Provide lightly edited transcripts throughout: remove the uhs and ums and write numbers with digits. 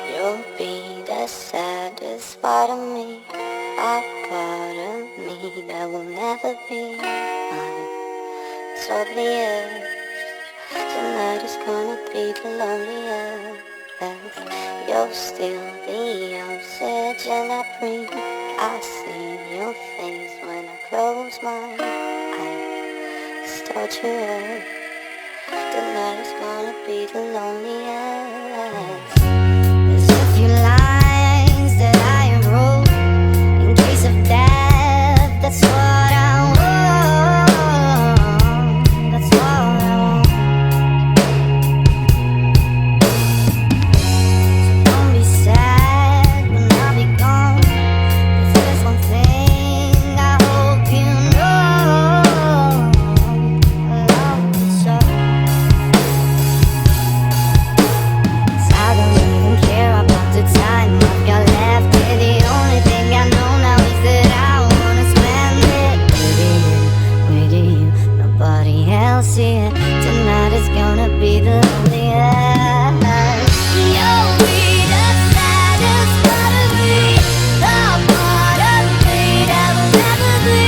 You'll be the saddest part of me, a part of me that will never be mine. It's obvious tonight is gonna be the loneliest. You're still the oxygen I breathe. I see your face when I close my eyes. It's torture. Tonight is gonna be the loneliest. There's a few lines that I wrote in case of death. That's what I want. That's what I want. So don't be sad when I be gone. 'Cause there's one thing I hope you know. I love you so. I don't even care about the time I've got left. Yeah, the only thing I know now is that I wanna spend it with you, nobody else here. Tonight is gonna be the loneliest. You'll be the saddest part of me, the part of me that will never be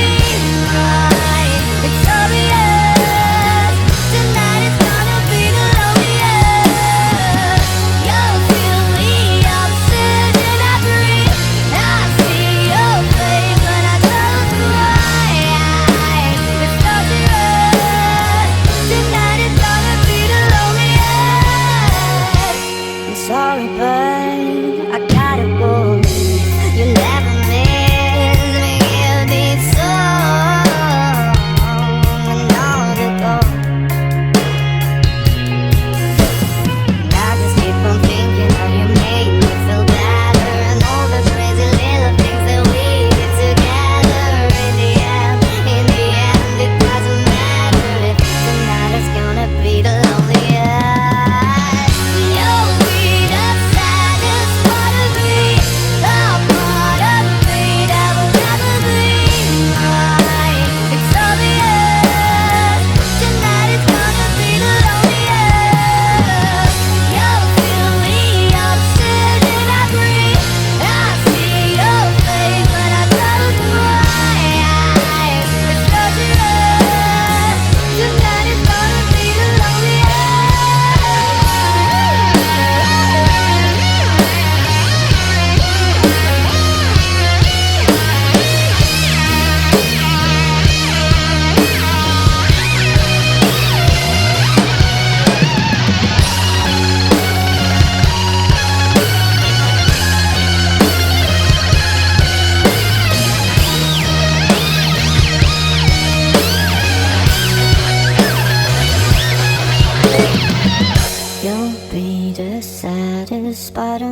mine. It's obvious tonight is gonna be the loneliest. You'll feel the oxygen I breathe. I see your face when I close my eyes. It's torturous. Tonight is gonna be the loneliest. I'm sorry, but I gotta go. You never miss me, give me song and all the gold. And I just keep on thinking how you make me feel better, and all the crazy little things that we did together. In the end, it doesn't matter if tonight is gonna be the loneliest. You'll be the saddest part of me, the part of me that will never be mine. It's obvious tonight is gonna be the loneliest. You'll feel the oxygen I breathe. I see your face when I close my eyes. It's torturous. Tonight is gonna be the You'll be the saddest part of